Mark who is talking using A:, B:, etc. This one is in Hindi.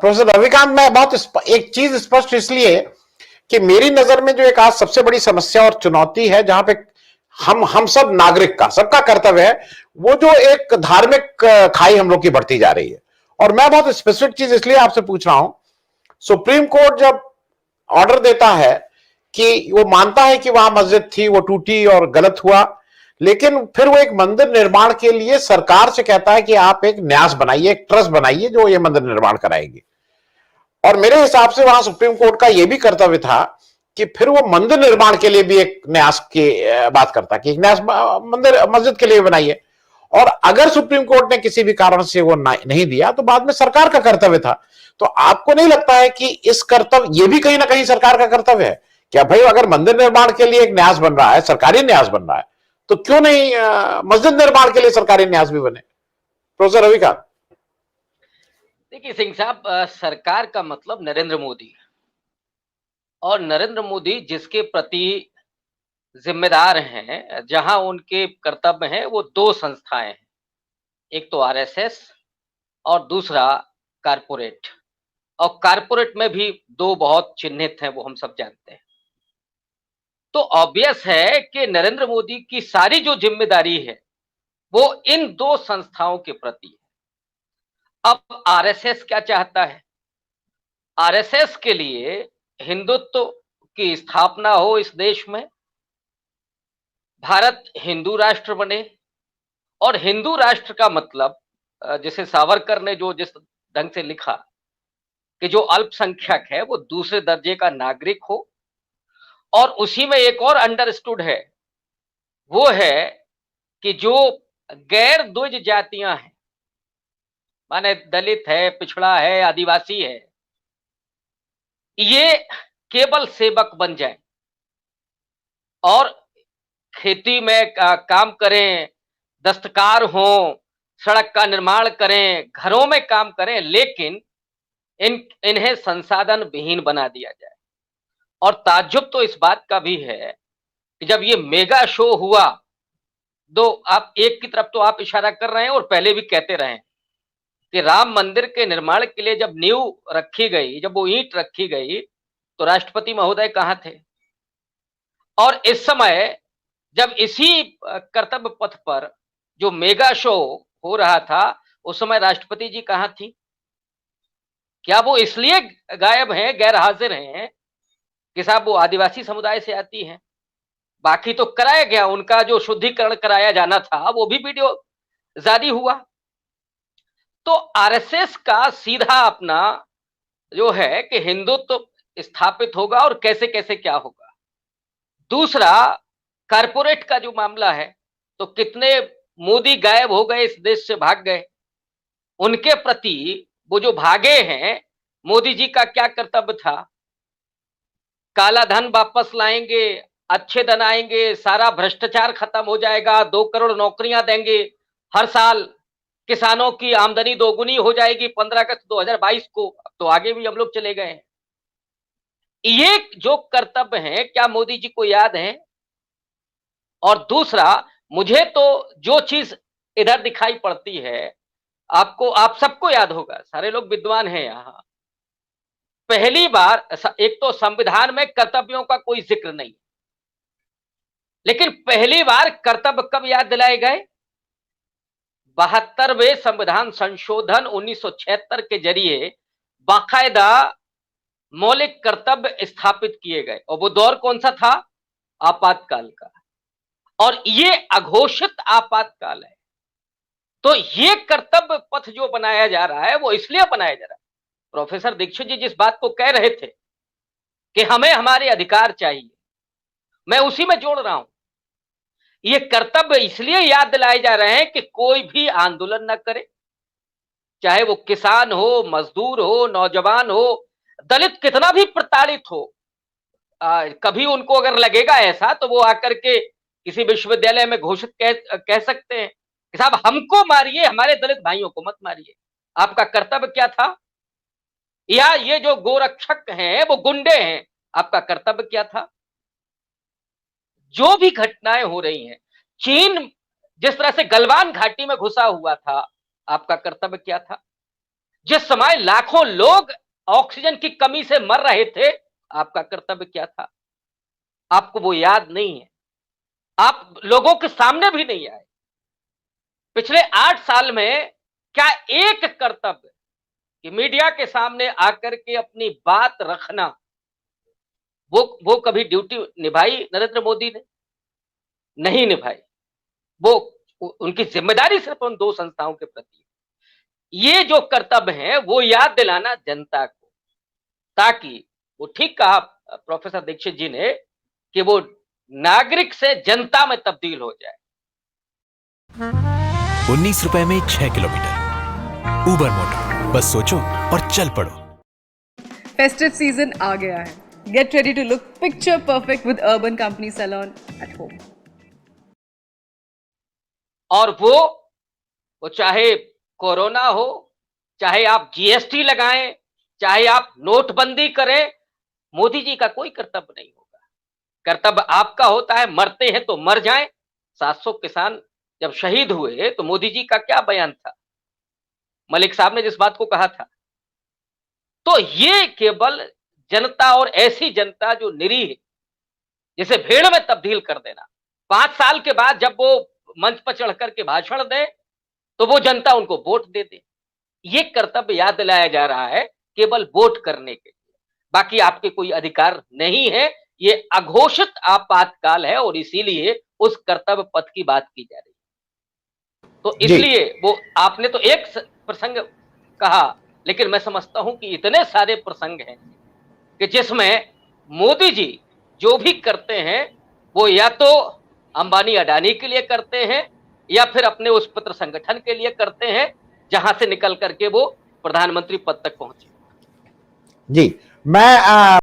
A: प्रोफेसर रविकांत, मैं बहुत एक चीज स्पष्ट इसलिए कि मेरी नजर में जो एक आज सबसे बड़ी समस्या और चुनौती है, जहां पे हम सब नागरिक का, सबका कर्तव्य है, वो जो एक धार्मिक खाई हम लोग की बढ़ती जा रही है। और मैं बहुत स्पेसिफिक चीज इसलिए आपसे पूछ रहा हूं, सुप्रीम कोर्ट जब ऑर्डर देता है कि वो मानता है कि वहां मस्जिद थी, वो टूटी और गलत हुआ, लेकिन फिर वो एक मंदिर निर्माण के लिए सरकार से कहता है कि आप एक न्यास बनाइए, एक ट्रस्ट बनाइए जो ये मंदिर निर्माण कराएगी। और मेरे हिसाब से वहां सुप्रीम कोर्ट का यह भी कर्तव्य था कि फिर वो मंदिर निर्माण के लिए भी एक न्यास की बात करता कि एक न्यास मंदिर मस्जिद के लिए बनाइए। और अगर सुप्रीम कोर्ट ने किसी भी कारण से वो नहीं दिया तो बाद में सरकार का कर्तव्य था। तो आपको नहीं लगता है कि इस कर्तव्य, ये भी कहीं ना कहीं सरकार का कर्तव्य है क्या भाई? अगर मंदिर निर्माण के लिए एक न्यास बन रहा है, सरकारी न्यास बन रहा है, तो क्यों नहीं मस्जिद निर्माण के लिए सरकारी न्यास भी बने? प्रोफेसर रविकांत।
B: देखिए सिंह साहब, सरकार का मतलब नरेंद्र मोदी, और नरेंद्र मोदी जिसके प्रति जिम्मेदार हैं, जहां उनके कर्तव्य हैं, वो दो संस्थाएं हैं। एक तो आरएसएस और दूसरा कारपोरेट। और कारपोरेट में भी दो बहुत चिन्हित हैं, वो हम सब जानते हैं। तो ऑब्वियस है कि नरेंद्र मोदी की सारी जो जिम्मेदारी है वो इन दो संस्थाओं के प्रति है। अब आरएसएस क्या चाहता है? आरएसएस के लिए हिंदुत्व की स्थापना हो इस देश में, भारत हिंदू राष्ट्र बने। और हिंदू राष्ट्र का मतलब, जिसे सावरकर ने जो जिस ढंग से लिखा कि जो अल्पसंख्यक है वो दूसरे दर्जे का नागरिक हो। और उसी में एक और अंडरस्टूड है, वो है कि जो गैर द्विज जातियां हैं, माने दलित है, पिछड़ा है, आदिवासी है, ये केवल सेवक बन जाए और खेती में काम करें, दस्तकार हो, सड़क का निर्माण करें, घरों में काम करें, लेकिन इन्हें संसाधन विहीन बना दिया जाए। और ताज्जुब तो इस बात का भी है कि जब ये मेगा शो हुआ, तो आप एक की तरफ तो आप इशारा कर रहे हैं और पहले भी कहते रहे कि राम मंदिर के निर्माण के लिए जब नींव रखी गई, जब वो ईंट रखी गई, तो राष्ट्रपति महोदय कहां थे? और इस समय जब इसी कर्तव्य पथ पर जो मेगा शो हो रहा था, उस समय राष्ट्रपति जी कहां थी? क्या वो इसलिए गायब हैं, गैर हाजिर हैं कि साहब वो आदिवासी समुदाय से आती हैं? बाकी तो कराया गया, उनका जो शुद्धिकरण कराया जाना था वो भी वीडियो जारी हुआ। तो आरएसएस का सीधा अपना जो है कि हिंदुत्व तो स्थापित होगा और कैसे कैसे क्या होगा। दूसरा, कारपोरेट का जो मामला है, तो कितने मोदी गायब हो गए, इस देश से भाग गए, उनके प्रति वो जो भागे हैं, मोदी जी का क्या कर्तव्य था? काला धन वापस लाएंगे, अच्छे धन आएंगे, सारा भ्रष्टाचार खत्म हो जाएगा, 2 करोड़ नौकरियां देंगे, हर साल किसानों की आमदनी दोगुनी हो जाएगी 15 अगस्त 2022 को। अब तो आगे भी हम लोग चले गए हैं। ये जो कर्तव्य है, क्या मोदी जी को याद है? और दूसरा, मुझे तो जो चीज इधर दिखाई पड़ती है, आपको, आप सबको याद होगा, सारे लोग विद्वान हैं यहां, पहली बार एक तो संविधान में कर्तव्यों का कोई जिक्र नहीं, लेकिन पहली बार कर्तव्य कब याद दिलाए गए? 72वें संविधान संशोधन 1976 के जरिए बाकायदा मौलिक कर्तव्य स्थापित किए गए। और वो दौर कौन सा था? आपातकाल का। और ये अघोषित आपातकाल है। तो ये कर्तव्य पथ जो बनाया जा रहा है, वो इसलिए बनाया जा रहा है, प्रोफेसर दीक्षित जी जिस बात को कह रहे थे कि हमें हमारे अधिकार चाहिए, मैं उसी में जोड़ रहा हूं। ये कर्तव्य इसलिए याद दिलाए जा रहे हैं कि कोई भी आंदोलन न करे, चाहे वो किसान हो, मजदूर हो, नौजवान हो, दलित कितना भी प्रताड़ित हो, कभी उनको अगर लगेगा ऐसा, तो वो आकर के किसी विश्वविद्यालय में घोषित कह सकते हैं कि साहब हमको मारिए, हमारे दलित भाइयों को मत मारिए। आपका कर्तव्य क्या था? या ये जो गोरक्षक हैं, वो गुंडे हैं, आपका कर्तव्य क्या था? जो भी घटनाएं हो रही हैं, चीन जिस तरह से गलवान घाटी में घुसा हुआ था, आपका कर्तव्य क्या था? जिस समय लाखों लोग ऑक्सीजन की कमी से मर रहे थे, आपका कर्तव्य क्या था? आपको वो याद नहीं है। आप लोगों के सामने भी नहीं आए। पिछले 8 साल में क्या एक कर्तव्य कि मीडिया के सामने आकर के अपनी बात रखना, वो कभी ड्यूटी निभाई नरेंद्र मोदी ने? नहीं निभाई। वो उनकी जिम्मेदारी सिर्फ उन 2 संस्थाओं के प्रति है। ये जो कर्तव्य है वो याद दिलाना जनता को, ताकि वो ठीक कहा प्रोफेसर दीक्षित जी ने कि वो नागरिक से जनता में तब्दील हो जाए।
C: 19 रुपए में 6 किलोमीटर उबर मोटर, बस सोचो और चल पड़ो।
D: फेस्टिव सीजन आ गया है। Get ready to look picture perfect with Urban Company salon at home.
B: और वो चाहे कोरोना हो, चाहे आप जीएसटी लगाएं, चाहे आप नोटबंदी करें, मोदी जी का कोई कर्तव्य नहीं होगा। कर्तव्य आपका होता है, मरते हैं तो मर जाएं। 700 किसान जब शहीद हुए तो मोदी जी का क्या बयान था? मलिक साहब ने जिस बात को कहा था, तो ये केवल जनता और ऐसी जनता जो निरीह है, जिसे भेड़ में तब्दील कर देना। 5 साल के बाद जब वो मंच पर चढ़ करके भाषण दे, तो वो जनता उनको वोट दे दे। ये कर्तव्य याद दिलाया जा रहा है केवल वोट करने के लिए। बाकी आपके कोई अधिकार नहीं है। ये अघोषित आपातकाल है और इसीलिए उस कर्तव्य पथ की बात की जा रही है। तो इसलिए वो आपने तो एक प्रसंग कहा, लेकिन मैं समझता हूं कि इतने सारे प्रसंग हैं कि जिसमें मोदी जी जो भी करते हैं वो या तो अंबानी अडानी के लिए करते हैं या फिर अपने उस पत्र संगठन के लिए करते हैं जहां से निकल करके वो प्रधानमंत्री पद तक पहुंचे।
A: जी, मैं